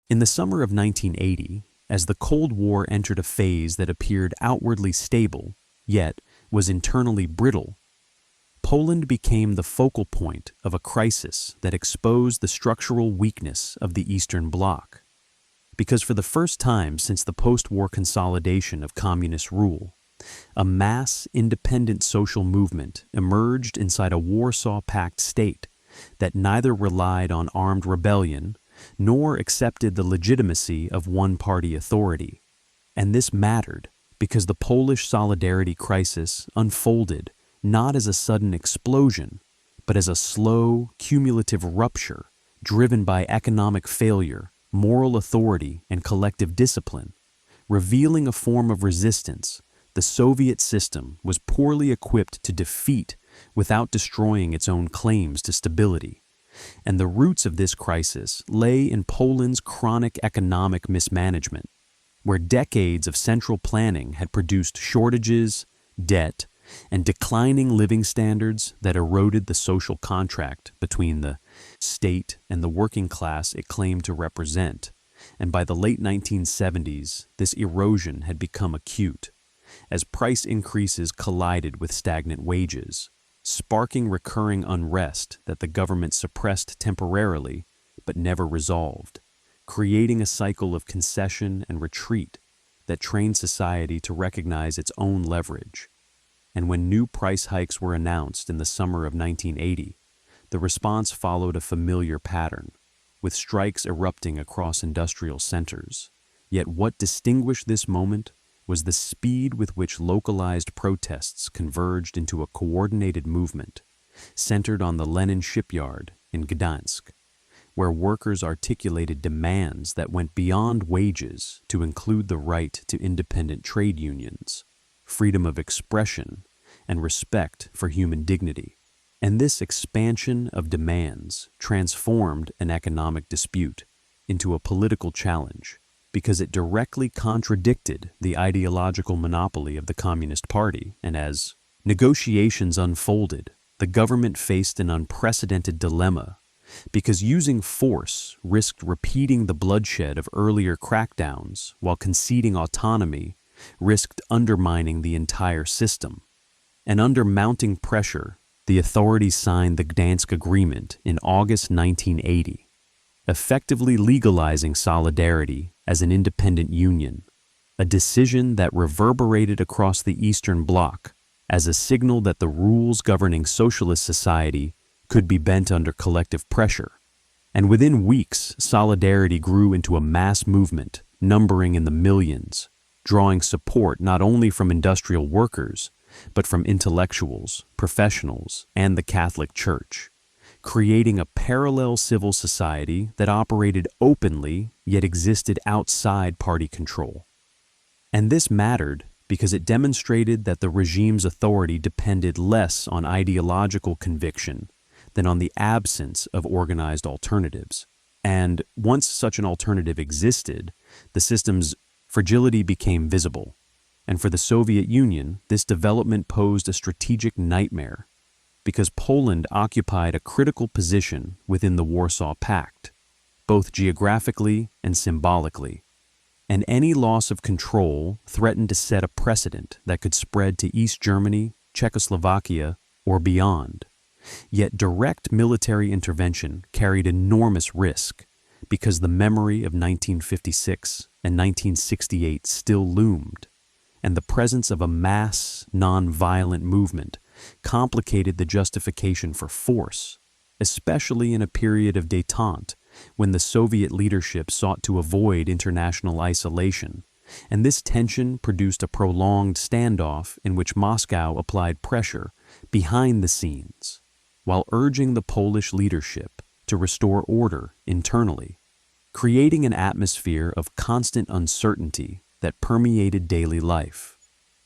In the summer of 1980, as the Cold War entered a phase that appeared outwardly stable, yet was internally brittle, Poland became the focal point of a crisis that exposed the structural weakness of the Eastern Bloc. Because for the first time since the post-war consolidation of communist rule, a mass independent social movement emerged inside a Warsaw Pact state that neither relied on armed rebellion nor accepted the legitimacy of one-party authority. And this mattered because the Polish solidarity crisis unfolded not as a sudden explosion, but as a slow, cumulative rupture driven by economic failure, moral authority, and collective discipline. Revealing a form of resistance the Soviet system was poorly equipped to defeat without destroying its own claims to stability. And the roots of this crisis lay in Poland's chronic economic mismanagement, where decades of central planning had produced shortages, debt, and declining living standards that eroded the social contract between the state and the working class it claimed to represent. And by the late 1970s, this erosion had become acute, as price increases collided with stagnant wages, sparking recurring unrest that the government suppressed temporarily but never resolved, creating a cycle of concession and retreat that trained society to recognize its own leverage. And when new price hikes were announced in the summer of 1980, the response followed a familiar pattern, with strikes erupting across industrial centers. Yet what distinguished this moment was the speed with which localized protests converged into a coordinated movement, centered on the Lenin shipyard in Gdansk, where workers articulated demands that went beyond wages to include the right to independent trade unions, freedom of expression, and respect for human dignity. And this expansion of demands transformed an economic dispute into a political challenge because it directly contradicted the ideological monopoly of the Communist Party. And as negotiations unfolded, the government faced an unprecedented dilemma because using force risked repeating the bloodshed of earlier crackdowns, while conceding autonomy risked undermining the entire system. And under mounting pressure, the authorities signed the Gdansk Agreement in August 1980, effectively legalizing solidarity as an independent union, a decision that reverberated across the Eastern Bloc as a signal that the rules governing socialist society could be bent under collective pressure. And within weeks, solidarity grew into a mass movement numbering in the millions, drawing support not only from industrial workers, but from intellectuals, professionals, and the Catholic Church, creating a parallel civil society that operated openly yet existed outside party control. And this mattered because it demonstrated that the regime's authority depended less on ideological conviction than on the absence of organized alternatives. And once such an alternative existed, the system's fragility became visible. And for the Soviet Union, this development posed a strategic nightmare because Poland occupied a critical position within the Warsaw Pact, both geographically and symbolically. And any loss of control threatened to set a precedent that could spread to East Germany, Czechoslovakia, or beyond. Yet direct military intervention carried enormous risk because the memory of 1956 and 1968 still loomed, and the presence of a mass, non-violent movement complicated the justification for force, especially in a period of détente when the Soviet leadership sought to avoid international isolation, and this tension produced a prolonged standoff in which Moscow applied pressure behind the scenes, while urging the Polish leadership to restore order internally, creating an atmosphere of constant uncertainty that permeated daily life.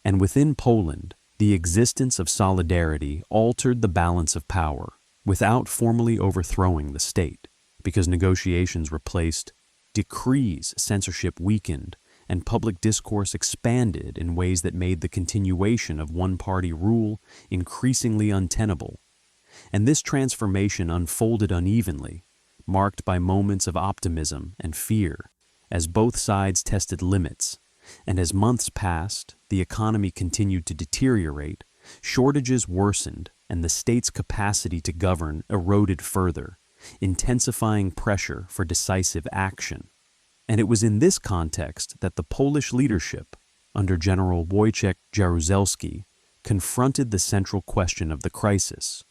And within Poland, the existence of solidarity altered the balance of power without formally overthrowing the state, because negotiations replaced decrees, censorship weakened, and public discourse expanded in ways that made the continuation of one-party rule increasingly untenable. And this transformation unfolded unevenly, marked by moments of optimism and fear, as both sides tested limits, and as months passed, the economy continued to deteriorate, shortages worsened, and the state's capacity to govern eroded further, intensifying pressure for decisive action. And it was in this context that the Polish leadership, under General Wojciech Jaruzelski, confronted the central question of the crisis: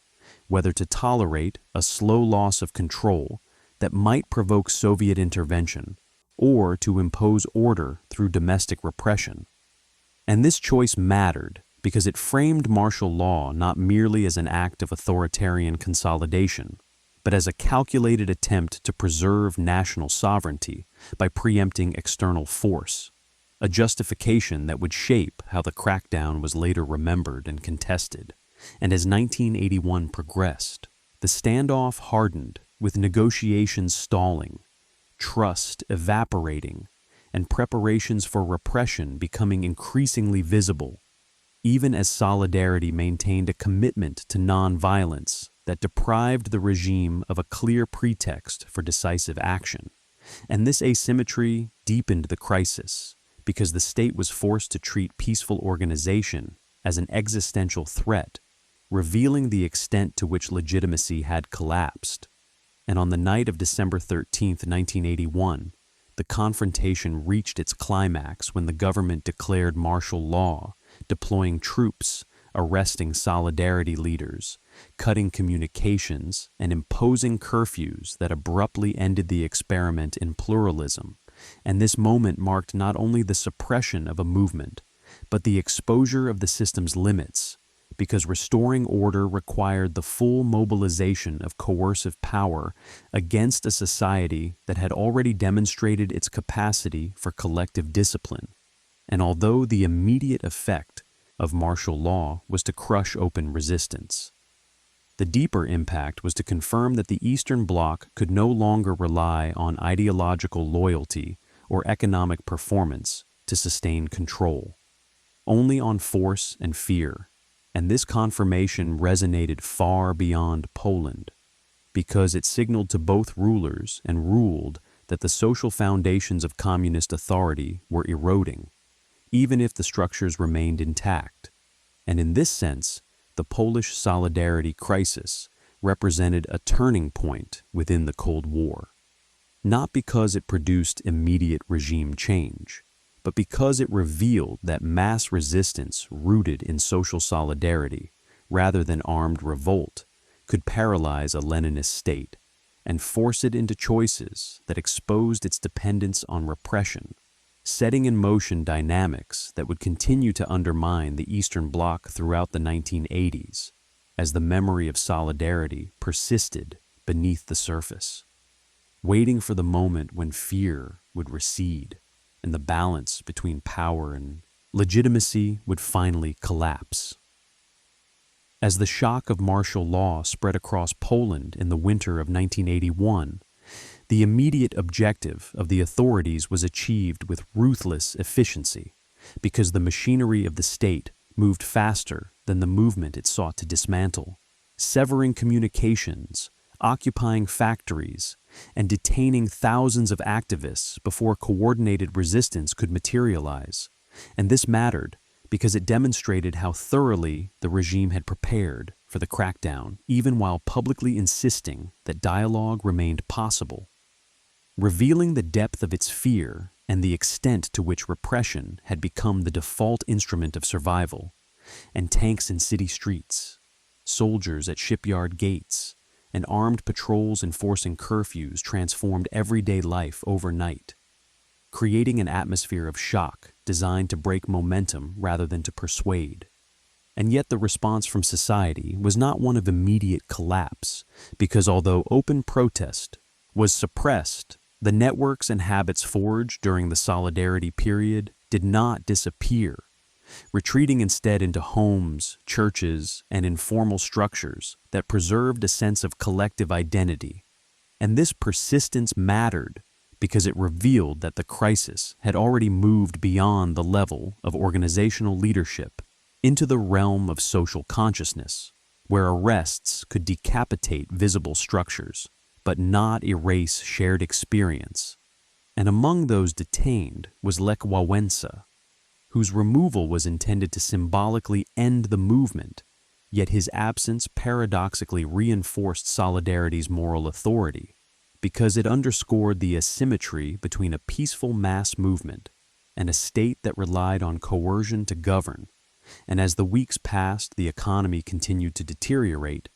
whether to tolerate a slow loss of control that might provoke Soviet intervention, or to impose order through domestic repression. And this choice mattered because it framed martial law not merely as an act of authoritarian consolidation, but as a calculated attempt to preserve national sovereignty by preempting external force, a justification that would shape how the crackdown was later remembered and contested. And as 1981 progressed, the standoff hardened, with negotiations stalling, trust evaporating, and preparations for repression becoming increasingly visible, even as Solidarity maintained a commitment to nonviolence that deprived the regime of a clear pretext for decisive action. And this asymmetry deepened the crisis because the state was forced to treat peaceful organization as an existential threat, revealing the extent to which legitimacy had collapsed. And on the night of December 13, 1981, the confrontation reached its climax when the government declared martial law, deploying troops, arresting Solidarity leaders, cutting communications, and imposing curfews that abruptly ended the experiment in pluralism. And this moment marked not only the suppression of a movement, but the exposure of the system's limits, because restoring order required the full mobilization of coercive power against a society that had already demonstrated its capacity for collective discipline. And although the immediate effect of martial law was to crush open resistance, the deeper impact was to confirm that the Eastern Bloc could no longer rely on ideological loyalty or economic performance to sustain control, only on force and fear. And this confirmation resonated far beyond Poland, because it signaled to both rulers and ruled that the social foundations of communist authority were eroding, even if the structures remained intact. And in this sense, the Polish Solidarity crisis represented a turning point within the Cold War, not because it produced immediate regime change, but because it revealed that mass resistance rooted in social solidarity, rather than armed revolt, could paralyze a Leninist state and force it into choices that exposed its dependence on repression, setting in motion dynamics that would continue to undermine the Eastern Bloc throughout the 1980s, as the memory of solidarity persisted beneath the surface, waiting for the moment when fear would recede and the balance between power and legitimacy would finally collapse. As the shock of martial law spread across Poland in the winter of 1981, the immediate objective of the authorities was achieved with ruthless efficiency, because the machinery of the state moved faster than the movement it sought to dismantle, severing communications, occupying factories, and detaining thousands of activists before coordinated resistance could materialize. And this mattered because it demonstrated how thoroughly the regime had prepared for the crackdown, even while publicly insisting that dialogue remained possible, revealing the depth of its fear and the extent to which repression had become the default instrument of survival. And tanks in city streets, soldiers at shipyard gates, and armed patrols enforcing curfews transformed everyday life overnight, creating an atmosphere of shock designed to break momentum rather than to persuade. And yet the response from society was not one of immediate collapse, because although open protest was suppressed, the networks and habits forged during the Solidarity period did not disappear, retreating instead into homes, churches, and informal structures that preserved a sense of collective identity. And this persistence mattered because it revealed that the crisis had already moved beyond the level of organizational leadership into the realm of social consciousness, where arrests could decapitate visible structures, but not erase shared experience. And among those detained was Lech Wałęsa, whose removal was intended to symbolically end the movement, yet his absence paradoxically reinforced Solidarity's moral authority, because it underscored the asymmetry between a peaceful mass movement and a state that relied on coercion to govern. And as the weeks passed, the economy continued to deteriorate,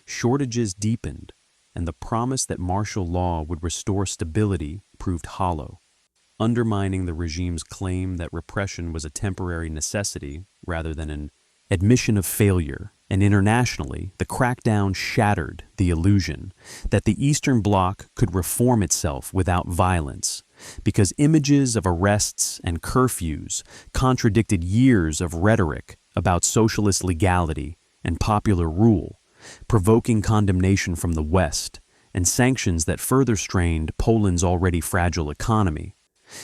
shortages deepened, and the promise that martial law would restore stability proved hollow, undermining the regime's claim that repression was a temporary necessity rather than an admission of failure. And internationally, the crackdown shattered the illusion that the Eastern Bloc could reform itself without violence, because images of arrests and curfews contradicted years of rhetoric about socialist legality and popular rule, provoking condemnation from the West and sanctions that further strained Poland's already fragile economy,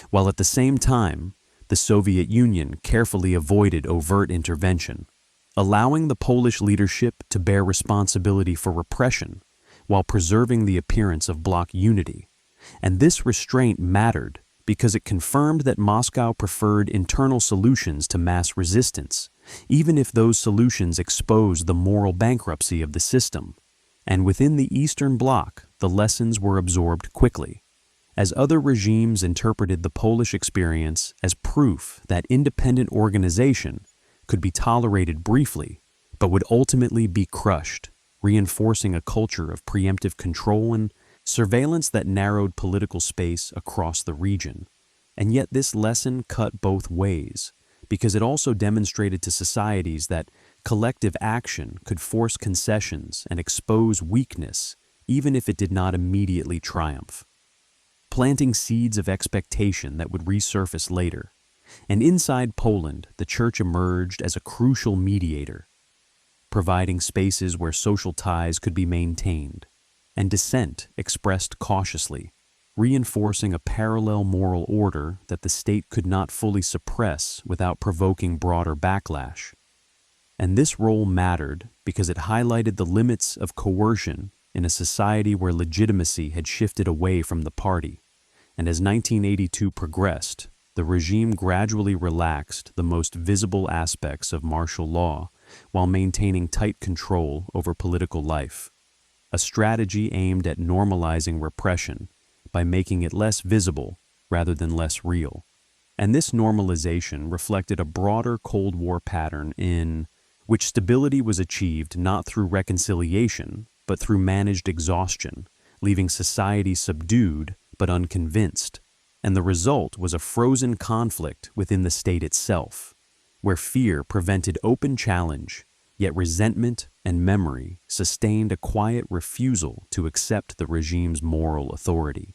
while at the same time, the Soviet Union carefully avoided overt intervention, allowing the Polish leadership to bear responsibility for repression while preserving the appearance of bloc unity. And this restraint mattered because it confirmed that Moscow preferred internal solutions to mass resistance, even if those solutions exposed the moral bankruptcy of the system. And within the Eastern Bloc, the lessons were absorbed quickly, as other regimes interpreted the Polish experience as proof that independent organization could be tolerated briefly, but would ultimately be crushed, reinforcing a culture of preemptive control and surveillance that narrowed political space across the region. And yet this lesson cut both ways, because it also demonstrated to societies that collective action could force concessions and expose weakness, even if it did not immediately triumph, planting seeds of expectation that would resurface later. And inside Poland, the church emerged as a crucial mediator, providing spaces where social ties could be maintained, and dissent expressed cautiously, reinforcing a parallel moral order that the state could not fully suppress without provoking broader backlash. And this role mattered because it highlighted the limits of coercion in a society where legitimacy had shifted away from the party. And as 1982 progressed, the regime gradually relaxed the most visible aspects of martial law while maintaining tight control over political life, a strategy aimed at normalizing repression by making it less visible rather than less real. And this normalization reflected a broader Cold War pattern in which stability was achieved not through reconciliation, but through managed exhaustion, leaving society subdued but unconvinced. And the result was a frozen conflict within the state itself, where fear prevented open challenge, yet resentment and memory sustained a quiet refusal to accept the regime's moral authority,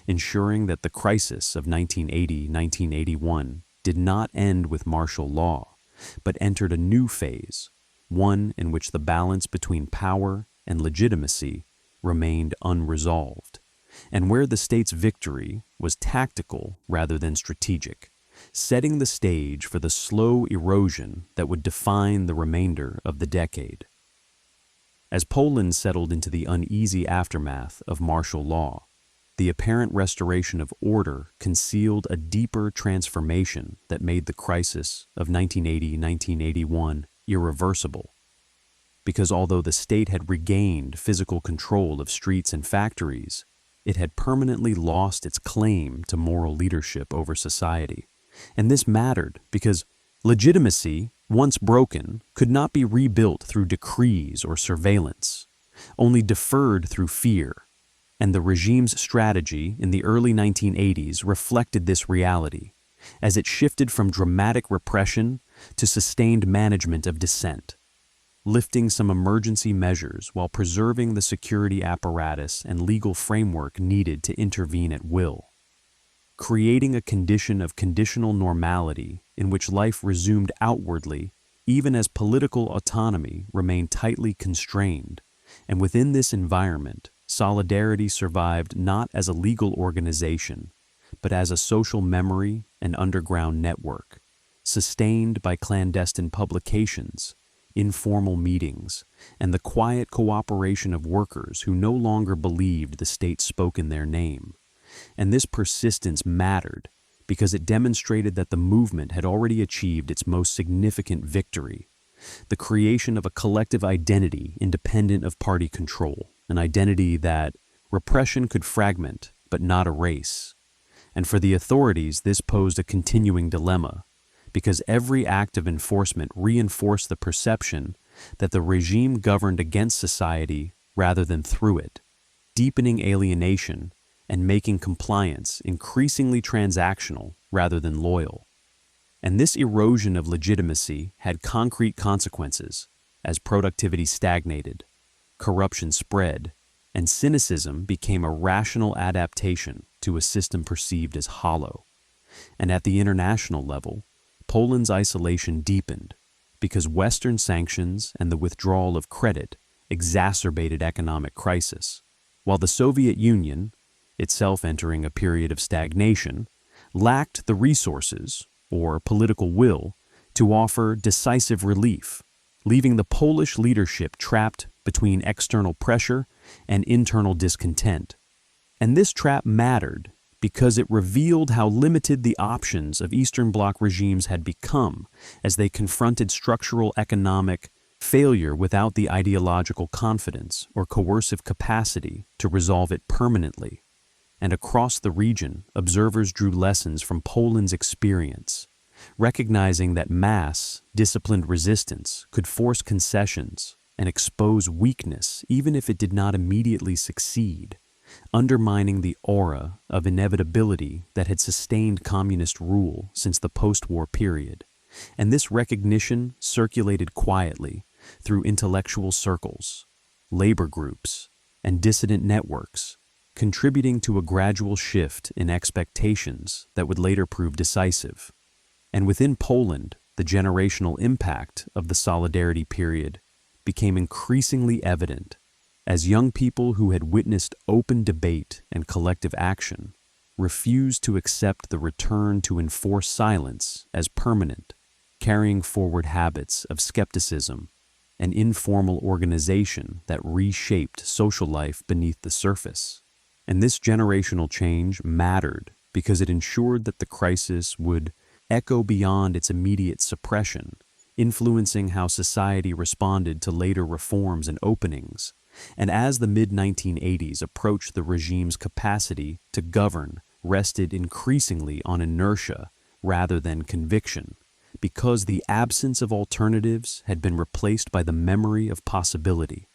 ensuring that the crisis of 1980-1981 did not end with martial law, but entered a new phase, one in which the balance between power and legitimacy remained unresolved, and where the state's victory was tactical rather than strategic, setting the stage for the slow erosion that would define the remainder of the decade. As Poland settled into the uneasy aftermath of martial law, the apparent restoration of order concealed a deeper transformation that made the crisis of 1980-1981 irreversible. Because although the state had regained physical control of streets and factories, it had permanently lost its claim to moral leadership over society. And this mattered because legitimacy, once broken, could not be rebuilt through decrees or surveillance, only deferred through fear. And the regime's strategy in the early 1980s reflected this reality, as it shifted from dramatic repression to sustained management of dissent, lifting some emergency measures while preserving the security apparatus and legal framework needed to intervene at will, creating a condition of conditional normality in which life resumed outwardly even as political autonomy remained tightly constrained. And within this environment, Solidarity survived not as a legal organization, but as a social memory and underground network, sustained by clandestine publications, informal meetings, and the quiet cooperation of workers who no longer believed the state spoke in their name. And this persistence mattered because it demonstrated that the movement had already achieved its most significant victory, the creation of a collective identity independent of party control, an identity that repression could fragment but not erase. And for the authorities, this posed a continuing dilemma, because every act of enforcement reinforced the perception that the regime governed against society rather than through it, deepening alienation and making compliance increasingly transactional rather than loyal. And this erosion of legitimacy had concrete consequences as productivity stagnated, corruption spread, and cynicism became a rational adaptation to a system perceived as hollow. And at the international level, Poland's isolation deepened because Western sanctions and the withdrawal of credit exacerbated economic crisis, while the Soviet Union, itself entering a period of stagnation, lacked the resources or political will to offer decisive relief, leaving the Polish leadership trapped between external pressure and internal discontent. And this trap mattered because it revealed how limited the options of Eastern Bloc regimes had become as they confronted structural economic failure without the ideological confidence or coercive capacity to resolve it permanently. And across the region, observers drew lessons from Poland's experience, recognizing that mass, disciplined resistance could force concessions and expose weakness even if it did not immediately succeed, undermining the aura of inevitability that had sustained communist rule since the post-war period. And this recognition circulated quietly through intellectual circles, labor groups, and dissident networks, contributing to a gradual shift in expectations that would later prove decisive. And within Poland, the generational impact of the Solidarity period became increasingly evident as young people who had witnessed open debate and collective action refused to accept the return to enforced silence as permanent, carrying forward habits of skepticism and informal organization that reshaped social life beneath the surface. And this generational change mattered because it ensured that the crisis would echo beyond its immediate suppression, influencing how society responded to later reforms and openings. And as the mid-1980s approached, the regime's capacity to govern rested increasingly on inertia rather than conviction, because the absence of alternatives had been replaced by the memory of possibility,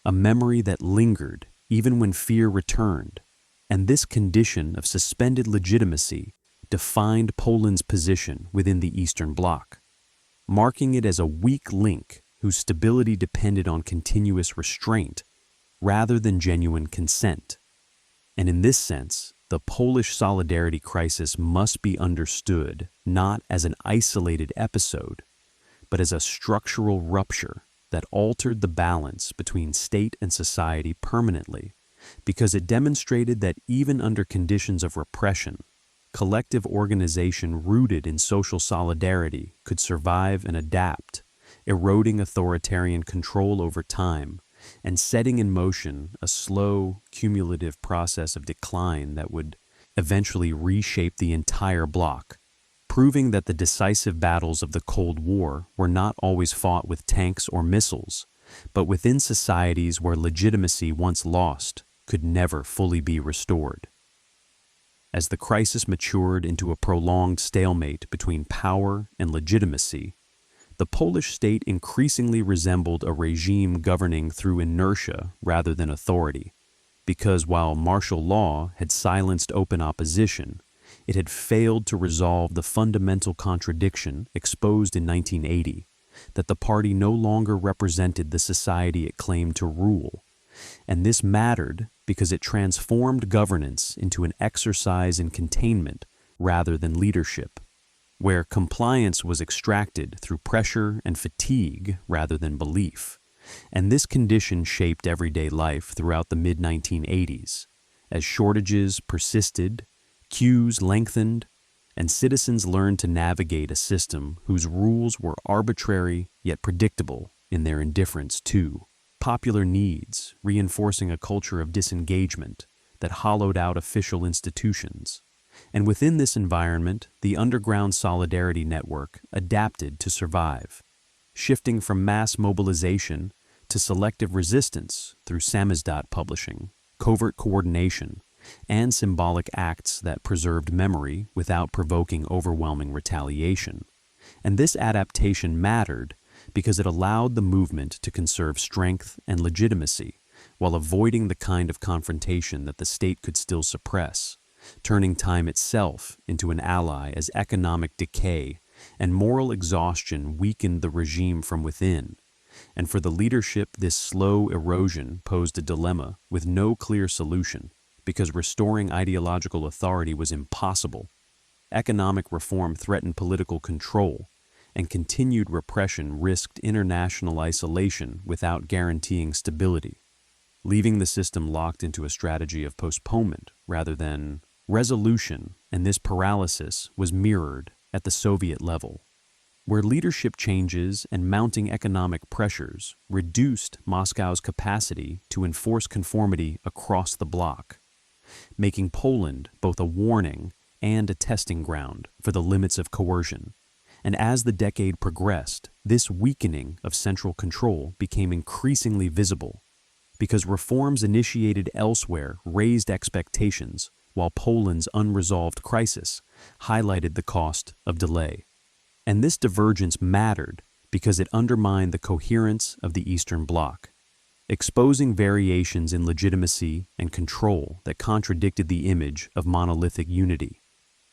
a memory that lingered even when fear returned. And this condition of suspended legitimacy defined Poland's position within the Eastern Bloc, marking it as a weak link whose stability depended on continuous restraint rather than genuine consent. And in this sense, the Polish solidarity crisis must be understood not as an isolated episode, but as a structural rupture that altered the balance between state and society permanently, because it demonstrated that even under conditions of repression, collective organization rooted in social solidarity could survive and adapt, eroding authoritarian control over time and setting in motion a slow, cumulative process of decline that would eventually reshape the entire bloc, proving that the decisive battles of the Cold War were not always fought with tanks or missiles, but within societies where legitimacy once lost could never fully be restored. As the crisis matured into a prolonged stalemate between power and legitimacy, the Polish state increasingly resembled a regime governing through inertia rather than authority, because while martial law had silenced open opposition, it had failed to resolve the fundamental contradiction exposed in 1980, that the party no longer represented the society it claimed to rule. And this mattered because it transformed governance into an exercise in containment rather than leadership, where compliance was extracted through pressure and fatigue rather than belief. And this condition shaped everyday life throughout the mid-1980s, as shortages persisted, queues lengthened, and citizens learned to navigate a system whose rules were arbitrary yet predictable in their indifference to popular needs, reinforcing a culture of disengagement that hollowed out official institutions. And within this environment, the underground solidarity network adapted to survive, shifting from mass mobilization to selective resistance through samizdat publishing, covert coordination, and symbolic acts that preserved memory without provoking overwhelming retaliation. And this adaptation mattered because it allowed the movement to conserve strength and legitimacy while avoiding the kind of confrontation that the state could still suppress, turning time itself into an ally as economic decay and moral exhaustion weakened the regime from within. And for the leadership, this slow erosion posed a dilemma with no clear solution, because restoring ideological authority was impossible. Economic reform threatened political control, and continued repression risked international isolation without guaranteeing stability, leaving the system locked into a strategy of postponement rather than resolution. And this paralysis was mirrored at the Soviet level, where leadership changes and mounting economic pressures reduced Moscow's capacity to enforce conformity across the bloc, making Poland both a warning and a testing ground for the limits of coercion. And as the decade progressed, this weakening of central control became increasingly visible, because reforms initiated elsewhere raised expectations, while Poland's unresolved crisis highlighted the cost of delay. And this divergence mattered because it undermined the coherence of the Eastern Bloc, exposing variations in legitimacy and control that contradicted the image of monolithic unity.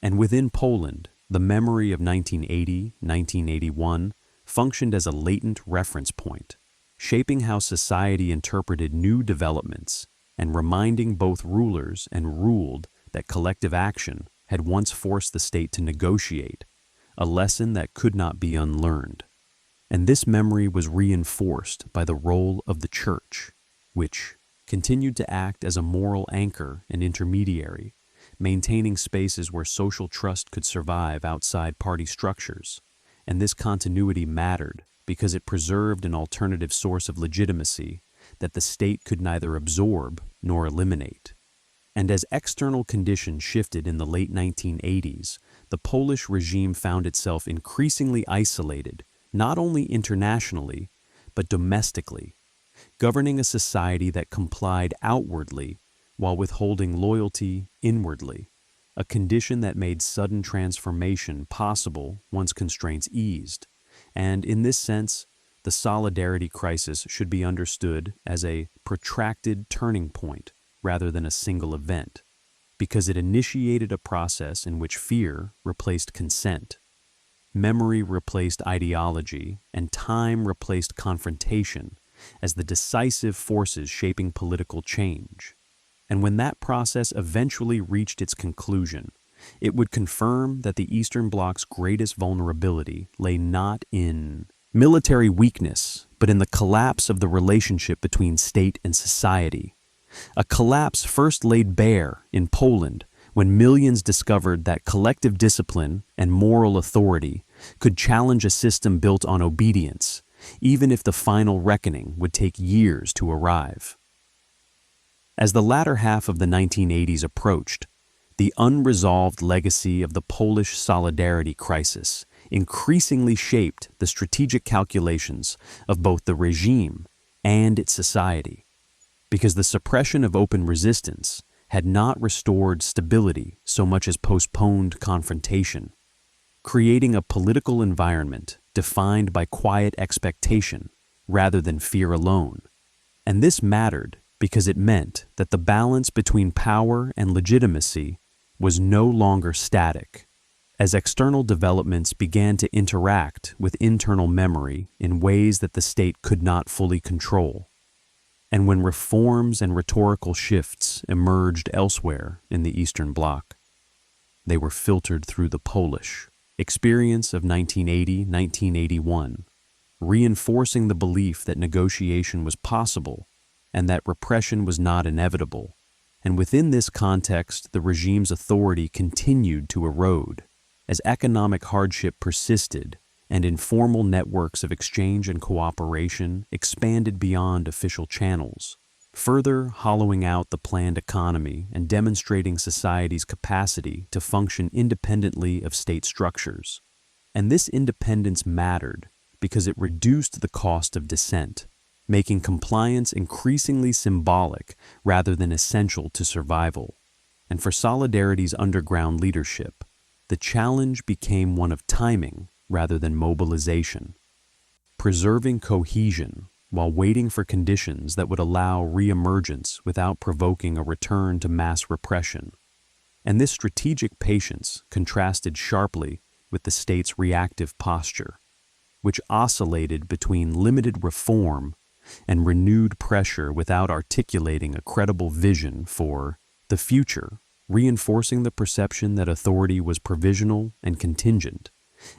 And within Poland, the memory of 1980-1981 functioned as a latent reference point, shaping how society interpreted new developments and reminding both rulers and ruled that collective action had once forced the state to negotiate, a lesson that could not be unlearned. And this memory was reinforced by the role of the Church, which continued to act as a moral anchor and intermediary, maintaining spaces where social trust could survive outside party structures. And this continuity mattered because it preserved an alternative source of legitimacy that the state could neither absorb nor eliminate. And as external conditions shifted in the late 1980s, the Polish regime found itself increasingly isolated, not only internationally, but domestically, governing a society that complied outwardly while withholding loyalty inwardly, a condition that made sudden transformation possible once constraints eased. And in this sense, the solidarity crisis should be understood as a protracted turning point rather than a single event, because it initiated a process in which fear replaced consent, memory replaced ideology, and time replaced confrontation as the decisive forces shaping political change. And when that process eventually reached its conclusion, it would confirm that the Eastern Bloc's greatest vulnerability lay not in military weakness, but in the collapse of the relationship between state and society. A collapse first laid bare in Poland when millions discovered that collective discipline and moral authority could challenge a system built on obedience, even if the final reckoning would take years to arrive. As the latter half of the 1980s approached, the unresolved legacy of the Polish solidarity crisis increasingly shaped the strategic calculations of both the regime and its society, because the suppression of open resistance had not restored stability so much as postponed confrontation, creating a political environment defined by quiet expectation rather than fear alone. And this mattered because it meant that the balance between power and legitimacy was no longer static, as external developments began to interact with internal memory in ways that the state could not fully control. And when reforms and rhetorical shifts emerged elsewhere in the Eastern Bloc, they were filtered through the Polish experience of 1980-1981, reinforcing the belief that negotiation was possible and that repression was not inevitable. And within this context, the regime's authority continued to erode as economic hardship persisted and informal networks of exchange and cooperation expanded beyond official channels, further hollowing out the planned economy and demonstrating society's capacity to function independently of state structures. And this independence mattered because it reduced the cost of dissent, making compliance increasingly symbolic rather than essential to survival. And for Solidarity's underground leadership, the challenge became one of timing rather than mobilization. Preserving cohesion while waiting for conditions that would allow re-emergence without provoking a return to mass repression. And this strategic patience contrasted sharply with the state's reactive posture, which oscillated between limited reform and renewed pressure without articulating a credible vision for the future, reinforcing the perception that authority was provisional and contingent.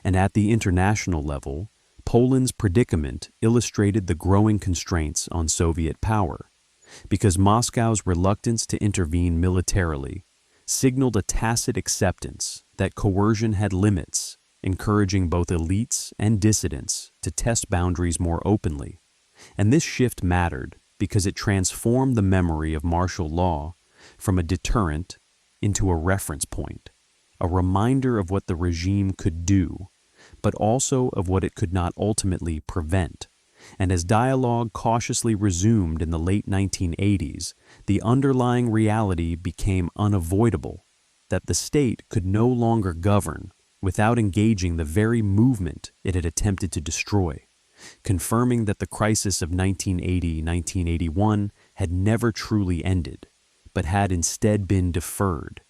And at the international level, Poland's predicament illustrated the growing constraints on Soviet power, because Moscow's reluctance to intervene militarily signaled a tacit acceptance that coercion had limits, encouraging both elites and dissidents to test boundaries more openly. And this shift mattered because it transformed the memory of martial law from a deterrent into a reference point, a reminder of what the regime could do, but also of what it could not ultimately prevent. And as dialogue cautiously resumed in the late 1980s, the underlying reality became unavoidable, that the state could no longer govern without engaging the very movement it had attempted to destroy, confirming that the crisis of 1980-1981 had never truly ended, but had instead been deferred.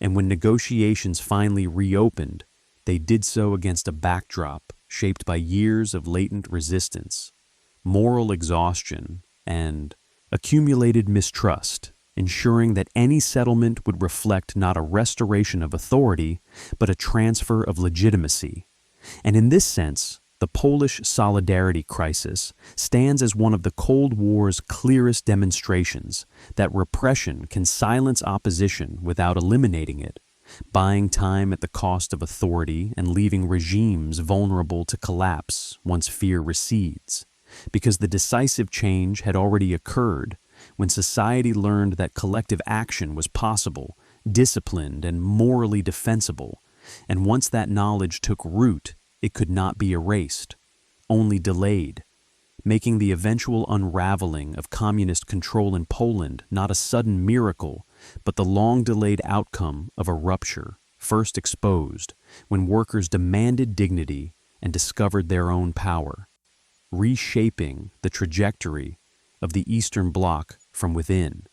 And when negotiations finally reopened, they did so against a backdrop shaped by years of latent resistance, moral exhaustion, and accumulated mistrust, ensuring that any settlement would reflect not a restoration of authority, but a transfer of legitimacy. And in this sense, the Polish solidarity crisis stands as one of the Cold War's clearest demonstrations that repression can silence opposition without eliminating it, buying time at the cost of authority and leaving regimes vulnerable to collapse once fear recedes, because the decisive change had already occurred when society learned that collective action was possible, disciplined, and morally defensible, and once that knowledge took root, it could not be erased, only delayed, making the eventual unraveling of communist control in Poland not a sudden miracle, but the long-delayed outcome of a rupture, first exposed when workers demanded dignity and discovered their own power, reshaping the trajectory of the Eastern Bloc from within,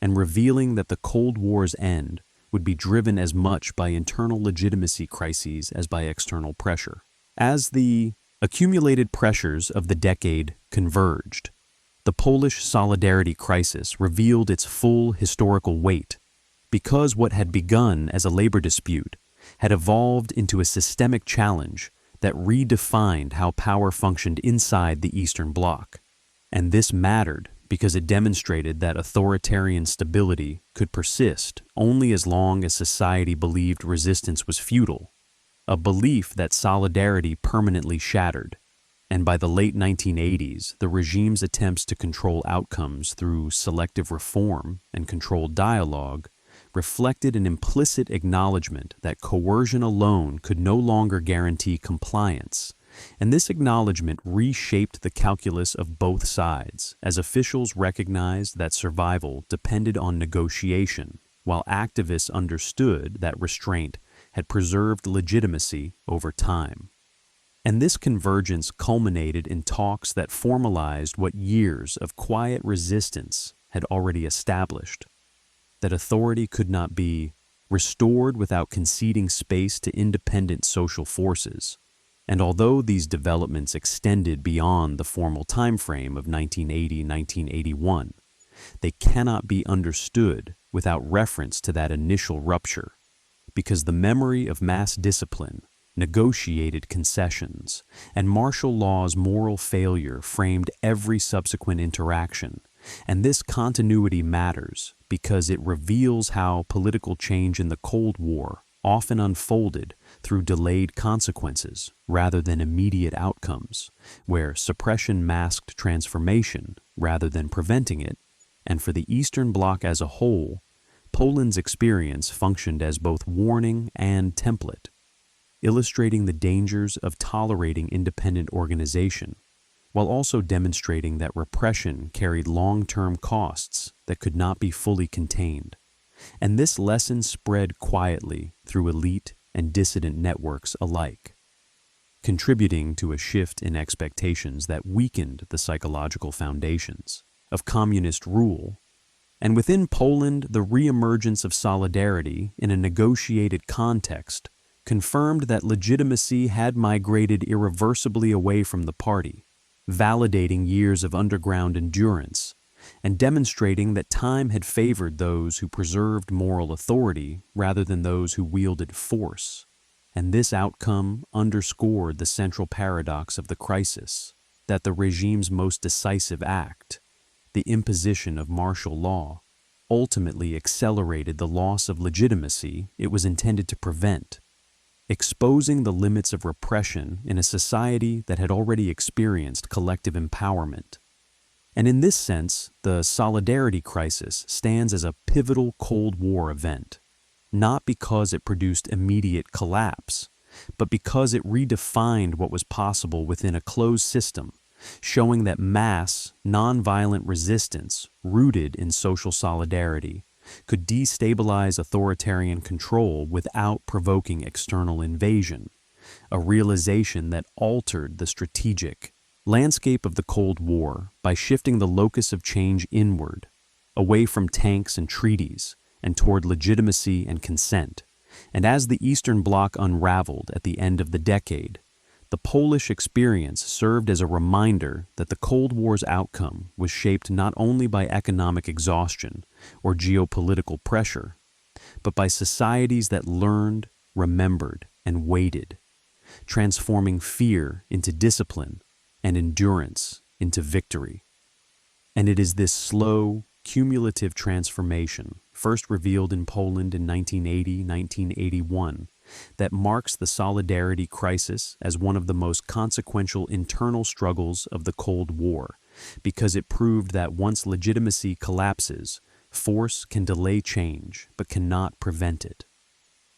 and revealing that the Cold War's end would be driven as much by internal legitimacy crises as by external pressure. As the accumulated pressures of the decade converged, the Polish solidarity crisis revealed its full historical weight, because what had begun as a labor dispute had evolved into a systemic challenge that redefined how power functioned inside the Eastern Bloc. And this mattered because it demonstrated that authoritarian stability could persist only as long as society believed resistance was futile, a belief that solidarity permanently shattered. And by the late 1980s, the regime's attempts to control outcomes through selective reform and controlled dialogue reflected an implicit acknowledgement that coercion alone could no longer guarantee compliance. And this acknowledgement reshaped the calculus of both sides, as officials recognized that survival depended on negotiation, while activists understood that restraint had preserved legitimacy over time. And this convergence culminated in talks that formalized what years of quiet resistance had already established, that authority could not be restored without conceding space to independent social forces. And although these developments extended beyond the formal timeframe of 1980-1981, they cannot be understood without reference to that initial rupture, because the memory of mass discipline, negotiated concessions, and martial law's moral failure framed every subsequent interaction. And this continuity matters because it reveals how political change in the Cold War often unfolded through delayed consequences rather than immediate outcomes, where suppression masked transformation rather than preventing it, and for the Eastern Bloc as a whole, Poland's experience functioned as both warning and template, illustrating the dangers of tolerating independent organization, while also demonstrating that repression carried long-term costs that could not be fully contained. And this lesson spread quietly through elite and dissident networks alike, contributing to a shift in expectations that weakened the psychological foundations of communist rule. And within Poland, the reemergence of solidarity in a negotiated context confirmed that legitimacy had migrated irreversibly away from the party, validating years of underground endurance and demonstrating that time had favored those who preserved moral authority rather than those who wielded force. And this outcome underscored the central paradox of the crisis, that the regime's most decisive act, the imposition of martial law, ultimately accelerated the loss of legitimacy it was intended to prevent, exposing the limits of repression in a society that had already experienced collective empowerment. And in this sense, the solidarity crisis stands as a pivotal Cold War event, not because it produced immediate collapse, but because it redefined what was possible within a closed system, showing that mass, nonviolent resistance rooted in social solidarity could destabilize authoritarian control without provoking external invasion, a realization that altered the strategic landscape of the Cold War by shifting the locus of change inward, away from tanks and treaties, and toward legitimacy and consent. And as the Eastern Bloc unraveled at the end of the decade, the Polish experience served as a reminder that the Cold War's outcome was shaped not only by economic exhaustion or geopolitical pressure, but by societies that learned, remembered, and waited, transforming fear into discipline and endurance into victory. And it is this slow, cumulative transformation, first revealed in Poland in 1980-1981, that marks the solidarity crisis as one of the most consequential internal struggles of the Cold War, because it proved that once legitimacy collapses, force can delay change but cannot prevent it.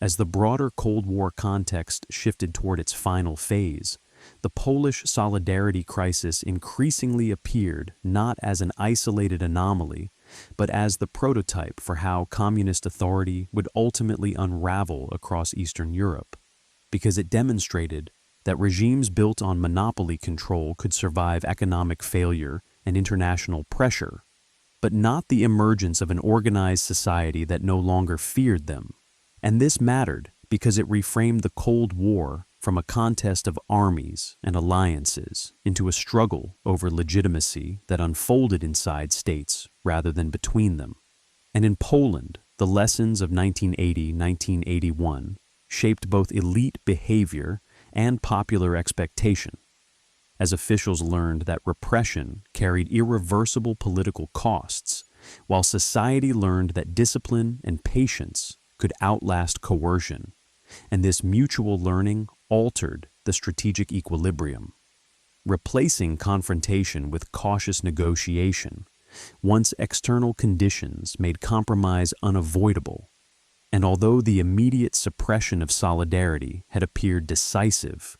As the broader Cold War context shifted toward its final phase, the Polish solidarity crisis increasingly appeared not as an isolated anomaly, but as the prototype for how communist authority would ultimately unravel across Eastern Europe, because it demonstrated that regimes built on monopoly control could survive economic failure and international pressure, but not the emergence of an organized society that no longer feared them. And this mattered because it reframed the Cold War from a contest of armies and alliances into a struggle over legitimacy that unfolded inside states rather than between them. And in Poland, the lessons of 1980-1981 shaped both elite behavior and popular expectation, as officials learned that repression carried irreversible political costs, while society learned that discipline and patience could outlast coercion, and this mutual learning altered the strategic equilibrium, replacing confrontation with cautious negotiation once external conditions made compromise unavoidable. And although the immediate suppression of solidarity had appeared decisive,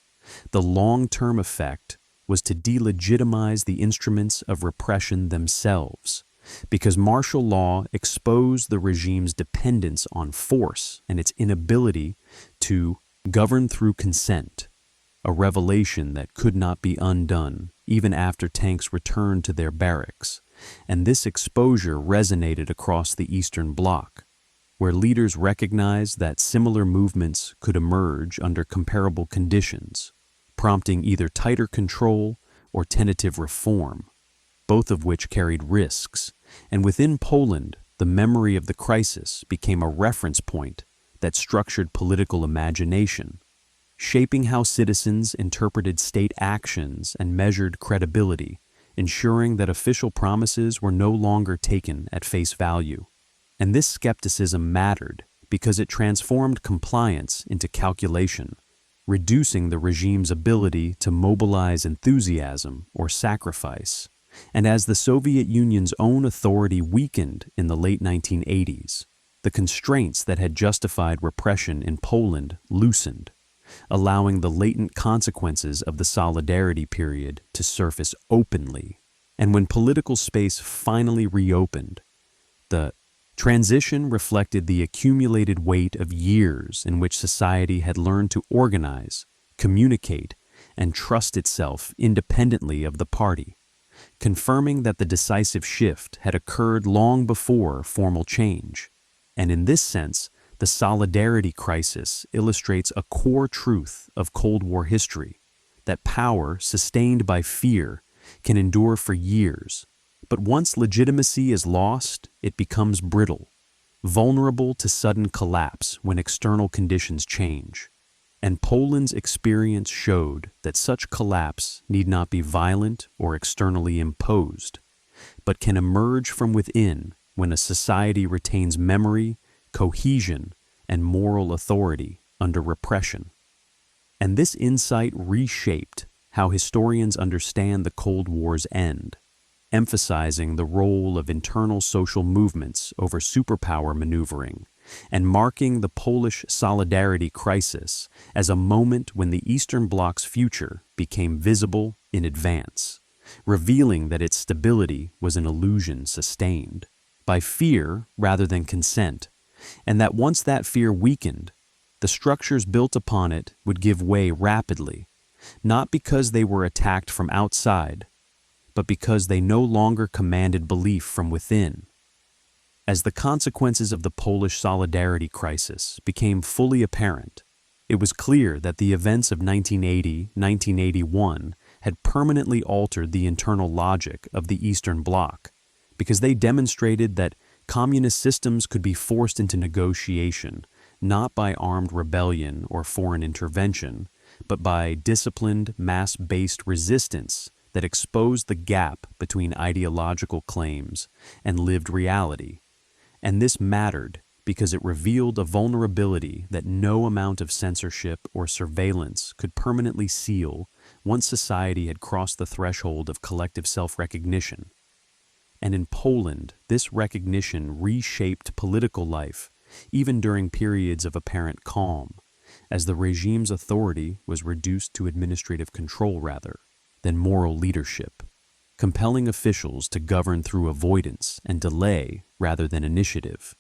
the long-term effect was to delegitimize the instruments of repression themselves, because martial law exposed the regime's dependence on force and its inability to govern through consent, a revelation that could not be undone even after tanks returned to their barracks. And this exposure resonated across the Eastern Bloc, where leaders recognized that similar movements could emerge under comparable conditions, prompting either tighter control or tentative reform, both of which carried risks. And within Poland, the memory of the crisis became a reference point that structured political imagination, shaping how citizens interpreted state actions and measured credibility, ensuring that official promises were no longer taken at face value. And this skepticism mattered because it transformed compliance into calculation, reducing the regime's ability to mobilize enthusiasm or sacrifice, And as the Soviet Union's own authority weakened in the late 1980s, the constraints that had justified repression in Poland loosened, allowing the latent consequences of the Solidarity period to surface openly. And when political space finally reopened, the transition reflected the accumulated weight of years in which society had learned to organize, communicate, and trust itself independently of the party, confirming that the decisive shift had occurred long before formal change. And in this sense, the Solidarity crisis illustrates a core truth of Cold War history, that power sustained by fear can endure for years, but once legitimacy is lost, it becomes brittle, vulnerable to sudden collapse when external conditions change. And Poland's experience showed that such collapse need not be violent or externally imposed, but can emerge from within when a society retains memory, cohesion, and moral authority under repression. And this insight reshaped how historians understand the Cold War's end, emphasizing the role of internal social movements over superpower maneuvering, and marking the Polish Solidarity crisis as a moment when the Eastern Bloc's future became visible in advance, revealing that its stability was an illusion sustained by fear rather than consent, and that once that fear weakened, the structures built upon it would give way rapidly, not because they were attacked from outside, but because they no longer commanded belief from within. As the consequences of the Polish Solidarity crisis became fully apparent, it was clear that the events of 1980-1981 had permanently altered the internal logic of the Eastern Bloc, because they demonstrated that communist systems could be forced into negotiation not by armed rebellion or foreign intervention, but by disciplined, mass-based resistance that exposed the gap between ideological claims and lived reality. And this mattered because it revealed a vulnerability that no amount of censorship or surveillance could permanently seal once society had crossed the threshold of collective self-recognition. And in Poland, this recognition reshaped political life, even during periods of apparent calm, as the regime's authority was reduced to administrative control rather than moral leadership, compelling officials to govern through avoidance and delay rather than initiative.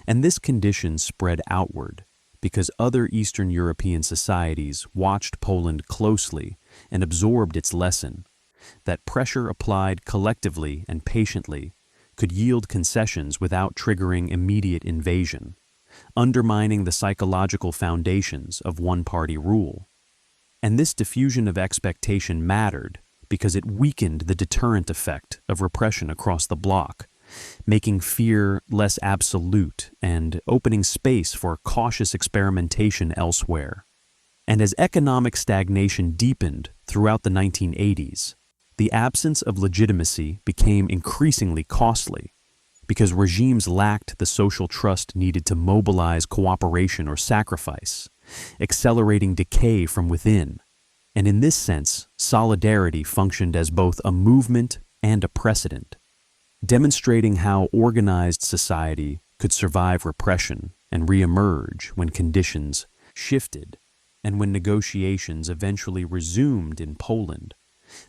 And this condition spread outward because other Eastern European societies watched Poland closely and absorbed its lesson, that pressure applied collectively and patiently could yield concessions without triggering immediate invasion, undermining the psychological foundations of one-party rule. And this diffusion of expectation mattered because it weakened the deterrent effect of repression across the bloc, making fear less absolute and opening space for cautious experimentation elsewhere. And as economic stagnation deepened throughout the 1980s, the absence of legitimacy became increasingly costly because regimes lacked the social trust needed to mobilize cooperation or sacrifice, accelerating decay from within. And in this sense, solidarity functioned as both a movement and a precedent, demonstrating how organized society could survive repression and re-emerge when conditions shifted. And when negotiations eventually resumed in Poland,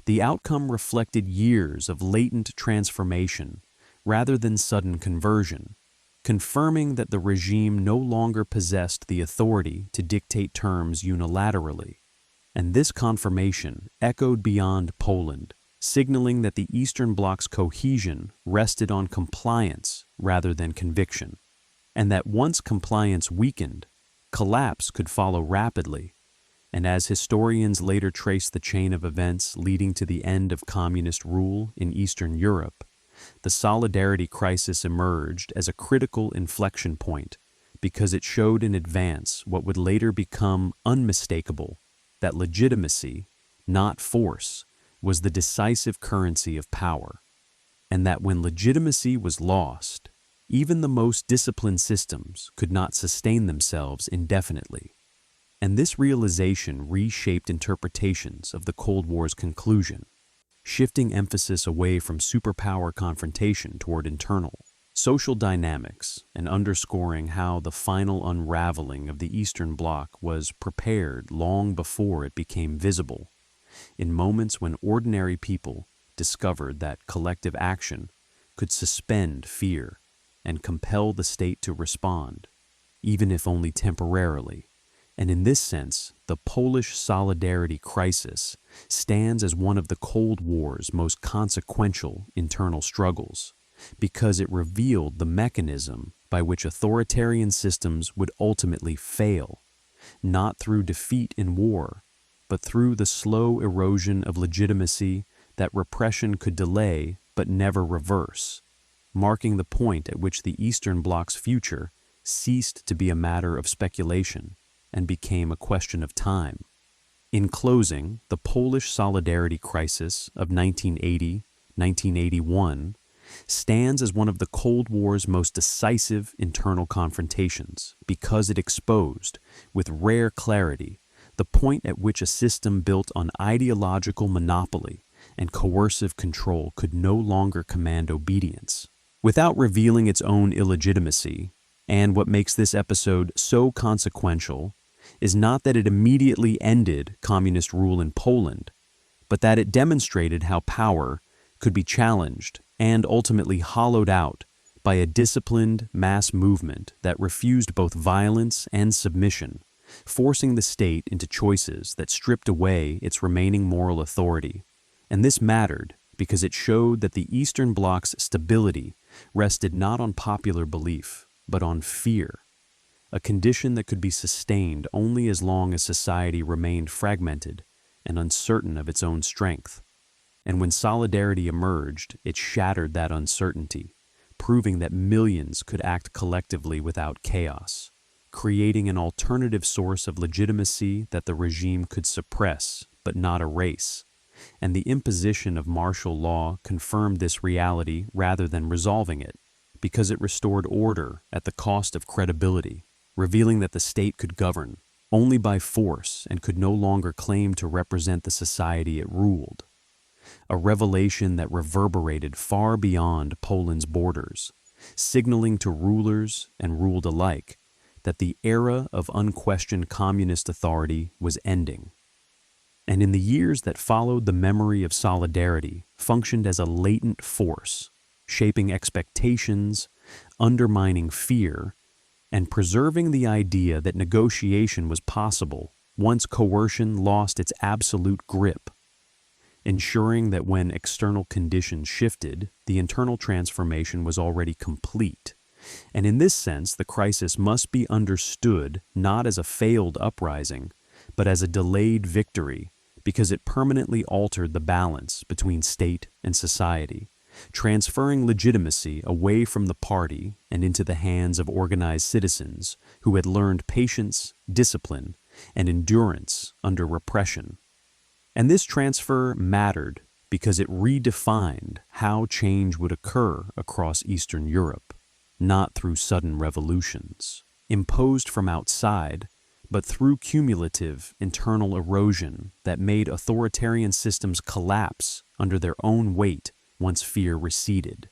the outcome reflected years of latent transformation rather than sudden conversion, confirming that the regime no longer possessed the authority to dictate terms unilaterally. And this confirmation echoed beyond Poland, signaling that the Eastern Bloc's cohesion rested on compliance rather than conviction, and that once compliance weakened, collapse could follow rapidly. And as historians later traced the chain of events leading to the end of communist rule in Eastern Europe, the Solidarity crisis emerged as a critical inflection point because it showed in advance what would later become unmistakable, that legitimacy, not force, was the decisive currency of power, and that when legitimacy was lost, even the most disciplined systems could not sustain themselves indefinitely. And this realization reshaped interpretations of the Cold War's conclusion, shifting emphasis away from superpower confrontation toward internal social dynamics and underscoring how the final unraveling of the Eastern Bloc was prepared long before it became visible, in moments when ordinary people discovered that collective action could suspend fear and compel the state to respond, even if only temporarily. And in this sense, the Polish solidarity crisis stands as one of the Cold War's most consequential internal struggles, because it revealed the mechanism by which authoritarian systems would ultimately fail, not through defeat in war, but through the slow erosion of legitimacy that repression could delay but never reverse, marking the point at which the Eastern Bloc's future ceased to be a matter of speculation and became a question of time. In closing, the Polish solidarity crisis of 1980-1981 stands as one of the Cold War's most decisive internal confrontations because it exposed, with rare clarity, the point at which a system built on ideological monopoly and coercive control could no longer command obedience. Without revealing its own illegitimacy, and what makes this episode so consequential is not that it immediately ended communist rule in Poland, but that it demonstrated how power could be challenged and ultimately hollowed out by a disciplined mass movement that refused both violence and submission, forcing the state into choices that stripped away its remaining moral authority. And this mattered because it showed that the Eastern Bloc's stability rested not on popular belief, but on fear, a condition that could be sustained only as long as society remained fragmented and uncertain of its own strength. And when solidarity emerged, it shattered that uncertainty, proving that millions could act collectively without chaos, creating an alternative source of legitimacy that the regime could suppress but not erase. And the imposition of martial law confirmed this reality rather than resolving it, because it restored order at the cost of credibility, revealing that the state could govern only by force and could no longer claim to represent the society it ruled. A revelation that reverberated far beyond Poland's borders, signaling to rulers and ruled alike that the era of unquestioned communist authority was ending. And in the years that followed, the memory of solidarity functioned as a latent force, shaping expectations, undermining fear, and preserving the idea that negotiation was possible once coercion lost its absolute grip, ensuring that when external conditions shifted, the internal transformation was already complete. And in this sense, the crisis must be understood not as a failed uprising, but as a delayed victory, because it permanently altered the balance between state and society, transferring legitimacy away from the party and into the hands of organized citizens who had learned patience, discipline, and endurance under repression. And this transfer mattered because it redefined how change would occur across Eastern Europe, not through sudden revolutions, imposed from outside, but through cumulative internal erosion that made authoritarian systems collapse under their own weight once fear receded.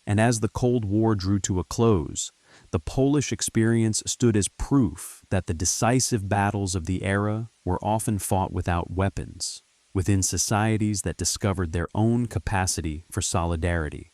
And as the Cold War drew to a close, the Polish experience stood as proof that the decisive battles of the era were often fought without weapons, within societies that discovered their own capacity for solidarity.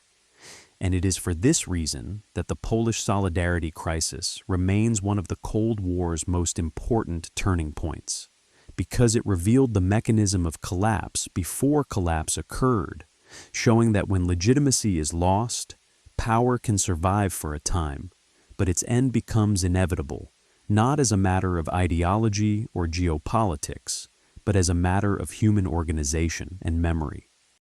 And it is for this reason that the Polish solidarity crisis remains one of the Cold War's most important turning points, because it revealed the mechanism of collapse before collapse occurred, showing that when legitimacy is lost, power can survive for a time, but its end becomes inevitable, not as a matter of ideology or geopolitics, but as a matter of human organization and memory.